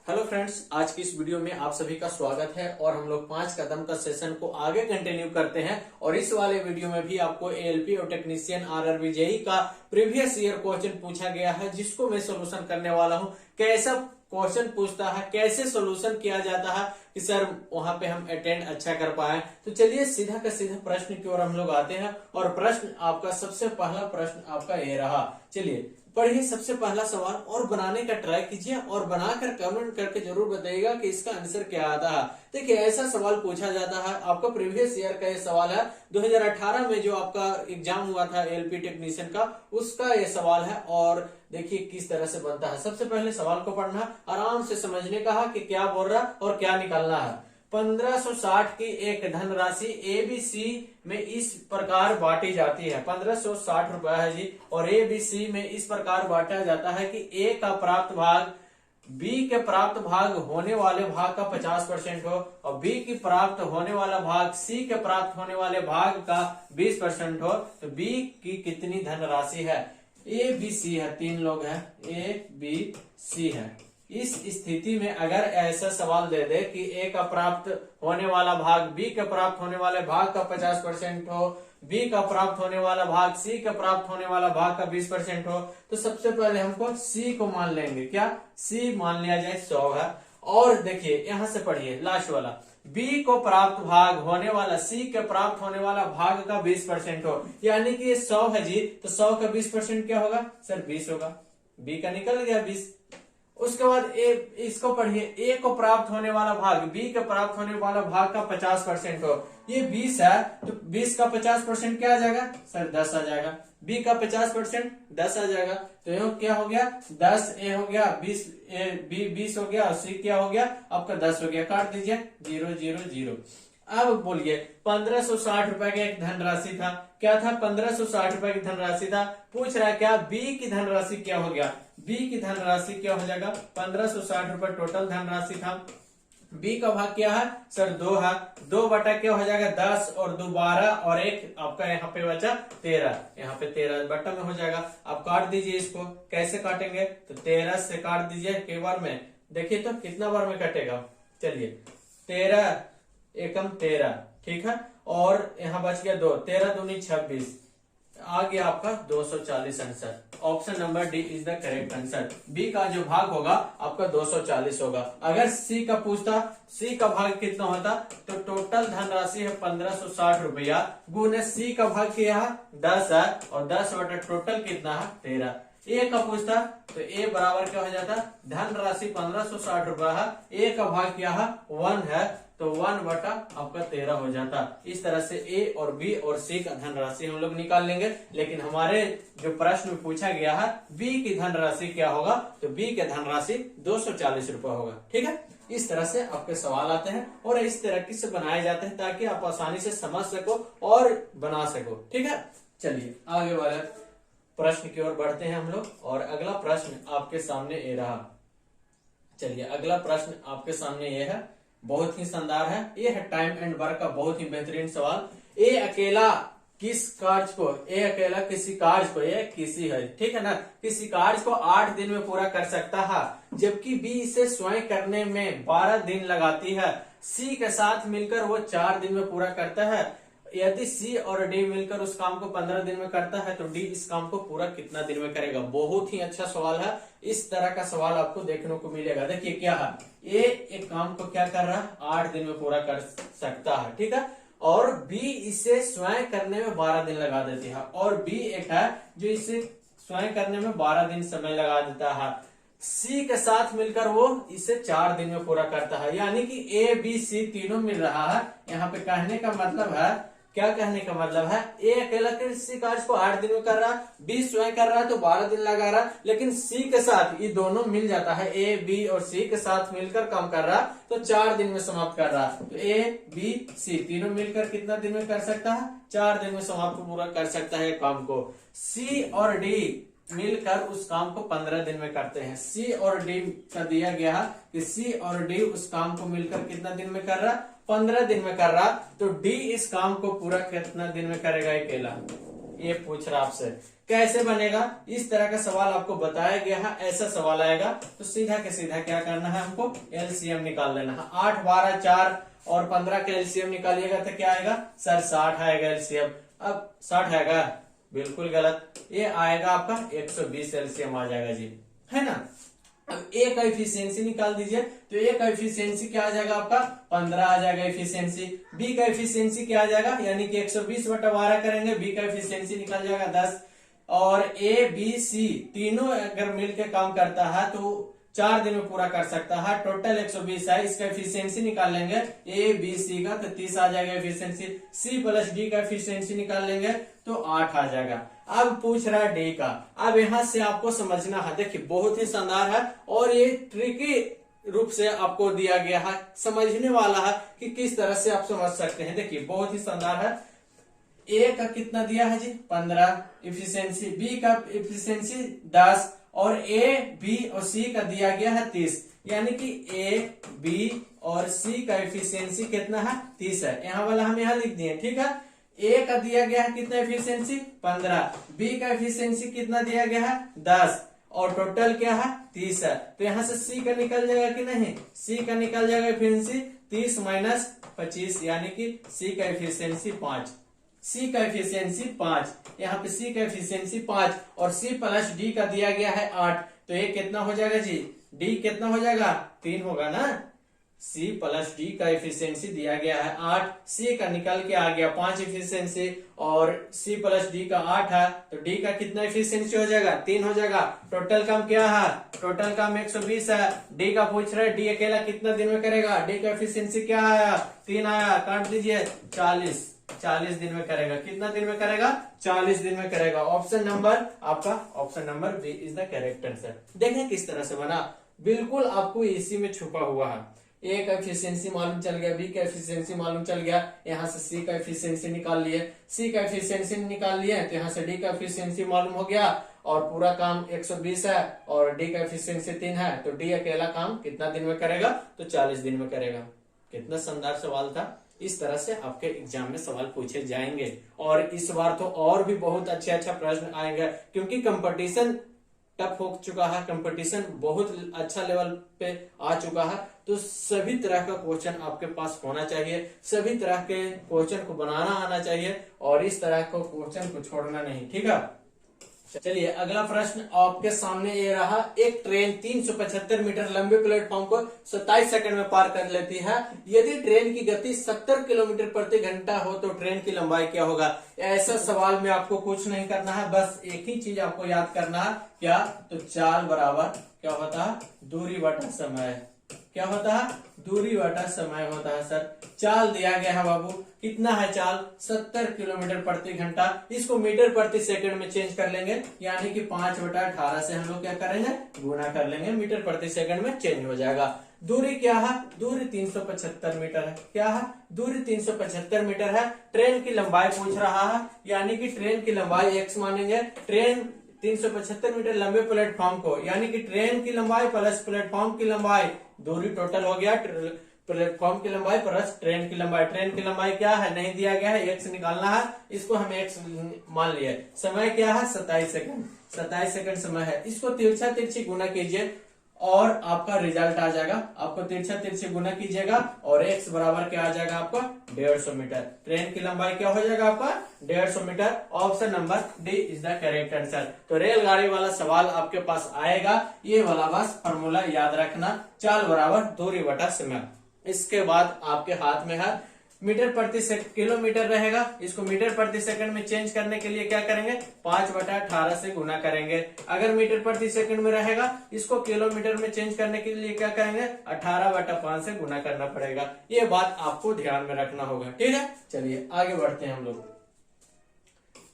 Hello friends, आज की इस वीडियो में आप सभी का स्वागत है और हम लोग 5 कदम का सेशन को आगे कंटिन्यू करते हैं। और इस वाले वीडियो में भी आपको एएलपी और टेक्नीशियन आरआरबी जेईई का प्रीवियस ईयर क्वेश्चन पूछा गया है, जिसको मैं सोल्यूशन करने वाला हूं। कैसा क्वेश्चन पूछता है, कैसे सोल्यूशन किया जाता है कि सर वहां पे हम अटेंड अच्छा कर पाए। तो चलिए सीधा का सीधा प्रश्न की ओर हम लोग आते हैं। और प्रश्न आपका सबसे पहला प्रश्न आपका ये रहा। चलिए पढ़िए सबसे पहला सवाल और बनाने का ट्राई कीजिए और बनाकर कमेंट करके जरूर बताइएगा कि इसका आंसर क्या आता है। देखिए ऐसा सवाल पूछा जाता है, आपका प्रीवियस ईयर का ये सवाल है। 2018 में जो आपका एग्जाम हुआ था एएलपी टेक्नीशियन का, उसका ये सवाल है। और देखिए किस तरह से बनता है। सबसे पहले सवाल को पढ़ना, आराम से समझने का है कि क्या बोल रहा और क्या निकालना है। 1560 की एक धनराशि एबीसी में इस प्रकार बांटी जाती है। 1560 रुपया है जी। और एबीसी में इस प्रकार बांटा जाता है कि ए का प्राप्त भाग बी के प्राप्त भाग होने वाले भाग का 50% हो और बी की प्राप्त होने वाला भाग सी के प्राप्त होने वाले भाग का 20% हो। तो बी की कितनी धनराशि है? ए बी सी है, तीन लोग हैं, ए बी सी है। इस स्थिति में अगर ऐसा सवाल दे दे कि ए का प्राप्त होने वाला भाग बी के प्राप्त होने वाले भाग का 50% हो, बी का प्राप्त होने वाला भाग सी के प्राप्त होने वाला भाग का 20% हो, तो सबसे पहले हमको सी को मान लेंगे। क्या सी मान लिया जाए? 100 है। और देखिए यहां से पढ़िए लास्ट वाला, बी को प्राप्त भाग होने वाला सी के प्राप्त होने वाला भाग का 20% हो, यानी कि ये 100 है जी। तो 100 का 20% क्या होगा सर? 20 होगा। बी का निकल गया 20। उसके बाद ए, इसको पढ़िए, ए को प्राप्त होने वाला भाग बी के प्राप्त होने वाला भाग का 50% हो, ये 20 है। तो 20 का 50% क्या आ जाएगा सर? 10 आ जाएगा। बी का 50% 10 आ जाएगा। तो ये क्या हो गया? 10 ए हो गया, 20 ए बी 20 हो गया और सी क्या हो गया? आपका 10 हो गया। काट दीजिए 0 0 0। अब बोलिए 1560 रुपए की एक धनराशि था। क्या था? 1560 रुपए की धनराशि था। पूछ रहा है क्या बी की धनराशि क्या हो गया? बी की धनराशि क्या हो जाएगा? 1560 रुपए टोटल धनराशि था। बी का भाग क्या है सर? 2 है। 2 बटा क्या हो जाएगा? 10 और 2 12 और एक आपका यहाँ पे बचा 13। यहाँ पे 13 बटा में हो जाएगा। आप काट दीजिए इसको। कैसे काटेंगे? तो 13 से काट दीजिए के बार में। देखिए तो कितना बार में कटेगा? चलिए 13 एकम 13, ठीक है। और यहाँ बच गया 2, 13 दूनी 26, आ गया आपका 240 answer. Option number D is the correct answer. B का जो भाग होगा आपका 240 होगा। अगर सी का पूछता, सी का भाग कितना होता, तो टोटल धनराशि है 1560 रुपया गुने सी का भाग क्या है? 10 है। और 10 बटा टोटल कितना है? 13। ए का पूछता तो ए बराबर क्या हो जाता? धनराशि 1560 रुपया है, ए का भाग क्या है? 1 है। तो 1 बटा आपका 13 हो जाता। इस तरह से ए और बी और सी का धनराशि हम लोग निकाल लेंगे। लेकिन हमारे जो प्रश्न में पूछा गया है बी की धनराशि क्या होगा, तो बी की धनराशि 240 रुपया होगा। ठीक है, इस तरह से आपके सवाल आते हैं और इस तरह से बनाए जाते हैं ताकि आप आसानी से समझ सको और बना सको। ठीक है, चलिए आगे वाले प्रश्न की ओर बढ़ते हैं हम लोग। और अगला प्रश्न आपके सामने ये रहा। चलिए अगला प्रश्न आपके सामने ये है, बहुत ही शानदार है। ये है टाइम एंड वर्क का बहुत ही बेहतरीन सवाल। ए अकेला किस कार्य को, ए अकेला किसी कार्य को, ये किसी है, ठीक है ना, किसी कार्य को 8 दिन में पूरा कर सकता है, जबकि बी इसे स्वयं करने में 12 दिन लगाती है। सी के साथ मिलकर वो 4 दिन में पूरा करता है। यदि सी और डी मिलकर उस काम को 15 दिन में करता है, तो डी इस काम को पूरा कितना दिन में करेगा? बहुत ही अच्छा सवाल है। इस तरह का सवाल आपको देखने को मिलेगा। देखिए क्या है, ए एक काम को क्या कर रहा है? 8 दिन में पूरा कर सकता है, ठीक है। और बी इसे स्वयं करने में 12 दिन लगा देती है। और बी एक है जो इसे स्वयं करने में 12 दिन समय लगा देता है। सी के साथ मिलकर वो इसे 4 दिन में पूरा करता है। यानी कि ए बी सी तीनों मिल रहा है। यहाँ पे कहने का मतलब है, क्या कहने का मतलब है, ए अकेला किसी कार्य को 8 दिन में कर रहा है, बी स्वयं कर रहा है तो 12 दिन लगा रहा है, लेकिन सी के साथ ये दोनों मिल जाता है, ए बी और सी के साथ मिलकर काम कर रहा है तो 4 दिन में समाप्त कर रहा है। तो ए बी सी तीनों मिलकर कितना दिन में कर सकता है? 4 दिन में समाप्त पूरा कर सकता है काम को। सी और डी मिलकर उस काम को 15 दिन में करते हैं। सी और डी का दिया गया है कि सी और डी उस काम को मिलकर कितना दिन में कर रहा? 15 दिन में कर रहा। तो डी इस काम को पूरा कितना दिन में करेगा अकेला? ये पूछ रहा आपसे कैसे बनेगा, इस तरह का सवाल आपको बताया गया है, ऐसा सवाल आएगा तो सीधा के सीधा क्या करना है, हमको एलसीएम निकाल लेना है। 8, 12, 4 और 15 का एलसीएम निकालिएगा तो क्या आएगा सर 60 आएगा एलसीएम। अब 60 आएगा, बिल्कुल गलत, ये आएगा आपका 120 एलसीएम आ जाएगा जी, है ना। अब ए का एफिशिएंसी निकाल दीजिए, तो ए का एफिशिएंसी क्या आ जाएगा आपका 15 आ जाएगा एफिशिएंसी। बी का एफिशिएंसी क्या आ जाएगा, यानी कि 120/12 करेंगे, बी का एफिशिएंसी निकल जाएगा 10। और ए बी सी तीनों अगर मिलकर काम करता है तो 4 दिन में पूरा कर सकता है, टोटल 120 है, इसका एफिशिएंसी निकाल लेंगे ए बी सी का तो 30 आ जाएगा एफिशिएंसी। सी प्लस डी का एफिशिएंसी निकाल लेंगे तो 8 आ जाएगा। अब पूछ रहा है डी का, अब यहां से आपको समझना है, देखिए बहुत ही शानदार है और ये ट्रिकी रूप से आपको दिया गया है, समझने वाला है कि किस तरह से आप समझ सकते हैं। देखिए बहुत ही शानदार है। ए का कितना दिया है जी 15 एफिशिएंसी, बी का एफिशिएंसी 10 और ए बी और सी का दिया गया है 30, यानी कि ए बी और सी का एफिशिएंसी कितना है 30 है। यहाँ वाला हम यहाँ लिख दिए, ठीक है। ए का दिया गया है कितना एफिशिएंसी 15, बी का एफिशिएंसी कितना दिया गया है 10 और टोटल क्या है 30 है। तो यहाँ से सी का निकल जाएगा कि नहीं, सी का निकल जाएगा एफिशिएंसी 30 माइनस 25, यानी कि सी का एफिशिएंसी 5, सी का एफिशिएंसी 5, यहाँ पे सी का एफिशिएंसी 5 और सी प्लस डी का दिया गया है 8, तो ये कितना हो जाएगा जी, डी कितना हो जाएगा 3 होगा ना। सी प्लस डी का एफिशिएंसी दिया गया है 8, सी का निकल के आ गया 5 एफिशिएंसी और सी प्लस डी का 8 है, तो डी का कितना एफिशिएंसी हो जाएगा 3 हो जाएगा। टोटल काम क्या है, टोटल काम 120 है। डी का पूछ रहे डी अकेला कितना दिन में करेगा, डी का एफिशिएंसी क्या आया 3 आया, काट दीजिए 40 दिन में करेगा। कितना दिन में करेगा 40 दिन में करेगा। ऑप्शन नंबर आपका option number B is the correct answer. देखें किस तरह से बना, बिल्कुल आपको इसी में छुपा हुआ है। ए का एफिशिएंसी मालूम चल गया, बी का एफिशिएंसी मालूम चल गया, यहाँ से सी का एफिशिएंसी निकाल लिए, सी का एफिशिएंसी निकाल लिए तो यहाँ से डी का एफिशिएंसी मालूम हो गया और पूरा काम 120 है और डी का एफिशिएंसी 3 है, तो डी अकेला काम कितना दिन में करेगा तो 40 दिन में करेगा। कितना शानदार सवाल था। इस तरह से आपके एग्जाम में सवाल पूछे जाएंगे और इस बार तो और भी बहुत अच्छा प्रश्न आएंगे, क्योंकि कंपटीशन टफ हो चुका है, कंपटीशन बहुत अच्छा लेवल पे आ चुका है, तो सभी तरह का क्वेश्चन आपके पास होना चाहिए, सभी तरह के क्वेश्चन को बनाना आना चाहिए और इस तरह को क्वेश्चन को छोड़ना नहीं, ठीक है। चलिए अगला प्रश्न आपके सामने ये रहा। एक ट्रेन 375 मीटर लंबे प्लेटफॉर्म को 27 सेकंड में पार कर लेती है। यदि ट्रेन की गति 70 किलोमीटर प्रति घंटा हो तो ट्रेन की लंबाई क्या होगा। ऐसा सवाल में आपको कुछ नहीं करना है, बस एक ही चीज आपको याद करना है, क्या तो चाल बराबर क्या होता है दूरी बटा समय। क्या होता है दूरी बटा समय होता है सर। चाल दिया गया है बाबू, कितना है चाल 70 किलोमीटर प्रति घंटा, इसको मीटर प्रति सेकंड में चेंज कर लेंगे, यानी कि 5/18 से हम लोग क्या करेंगे गुना कर लेंगे, मीटर प्रति सेकंड में चेंज हो जाएगा। दूरी क्या है, दूरी 375 मीटर है। क्या है दूरी 375 मीटर है। ट्रेन की लंबाई पूछ रहा है, यानी कि ट्रेन की लंबाई x मानेंगे। ट्रेन 375 मीटर लंबे प्लेटफॉर्म को, यानी कि ट्रेन की लंबाई प्लस प्लेटफॉर्म की लंबाई, दूरी टोटल हो गया प्लेटफॉर्म की लंबाई प्लस ट्रेन की लंबाई। ट्रेन की लंबाई क्या है नहीं दिया गया है, x निकालना है, इसको हम x मान लिया। समय क्या है 27 सेकंड, 27 सेकंड समय है। इसको तिरछा तिरछी गुना कीजिए और आपका रिजल्ट आ जाएगा। आपको तिरछा तिरछी गुना कीजिएगा और x बराबर क्या आ जाएगा आपका 150 मीटर। ट्रेन की लंबाई क्या हो जाएगा आपका 150 meter. Option number D is the correct answer. तो रेलगाड़ी वाला सवाल आपके पास आएगा, ये वाला बस फॉर्मूला याद रखना, चाल बराबर दूरी बटा समय। इसके बाद आपके हाथ में है मीटर प्रति किलोमीटर रहेगा, इसको मीटर प्रति सेकंड में चेंज करने के लिए क्या करेंगे 5/18 से गुना करेंगे। अगर मीटर प्रति सेकंड में रहेगा, इसको किलोमीटर में चेंज करने के लिए क्या करेंगे 18/5 से गुना करना पड़ेगा। ये बात आपको ध्यान में रखना होगा, ठीक है। चलिए आगे बढ़ते हैं हम लोग।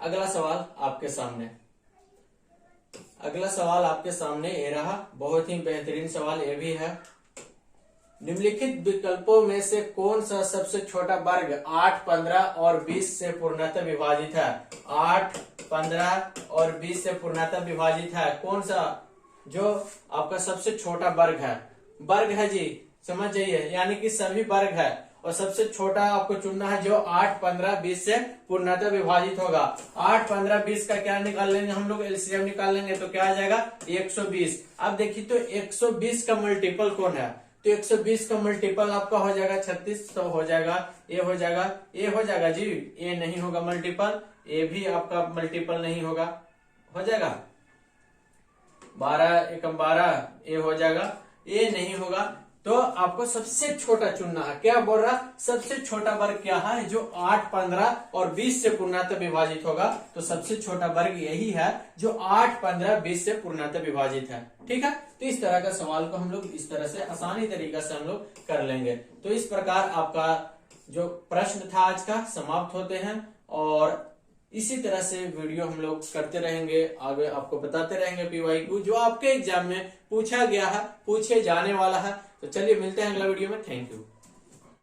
अगला सवाल आपके सामने, अगला सवाल आपके सामने ये रहा, बहुत ही बेहतरीन सवाल ये भी है। निम्नलिखित विकल्पों में से कौन सा सबसे छोटा वर्ग 8, 15 और 20 से पूर्णतः विभाजित है। 8, 15 और 20 से पूर्णतः विभाजित है, कौन सा जो आपका सबसे छोटा वर्ग है। वर्ग है जी, समझ जाइए, यानी कि सभी वर्ग है और सबसे छोटा आपको चुनना है जो 8, 15, 20 से पूर्णतः विभाजित होगा। 8, 15, 20 का क्या निकाल लेंगे हम लोग, एलसीएम निकाल लेंगे तो क्या आ जाएगा 120। अब देखिए तो 120 का मल्टीपल कौन है, तो 120 का मल्टीपल आपका हो जाएगा 36, तो हो जाएगा ए हो जाएगा, ए हो जाएगा जी, ए नहीं होगा मल्टीपल, ए भी आपका मल्टीपल नहीं होगा, हो जाएगा 12 एकम 12, ए हो जाएगा, ए नहीं होगा। तो आपको सबसे छोटा चुनना है, क्या बोल रहा, सबसे छोटा वर्ग क्या है जो 8, 15 और 20 से पूर्णतः विभाजित होगा, तो सबसे छोटा वर्ग यही है जो 8, 15, 20 से पूर्णतः विभाजित है। ठीक है, तो इस तरह का सवाल को हम लोग इस तरह से आसानी तरीका से हम लोग कर लेंगे। तो इस प्रकार आपका जो प्रश्न था आज का समाप्त होते हैं, और इसी तरह से वीडियो हम लोग करते रहेंगे, आगे आपको बताते रहेंगे PYQ जो आपके एग्जाम में पूछा गया है, पूछे जाने वाला है। तो चलिए मिलते हैं अगला वीडियो में, थैंक यू।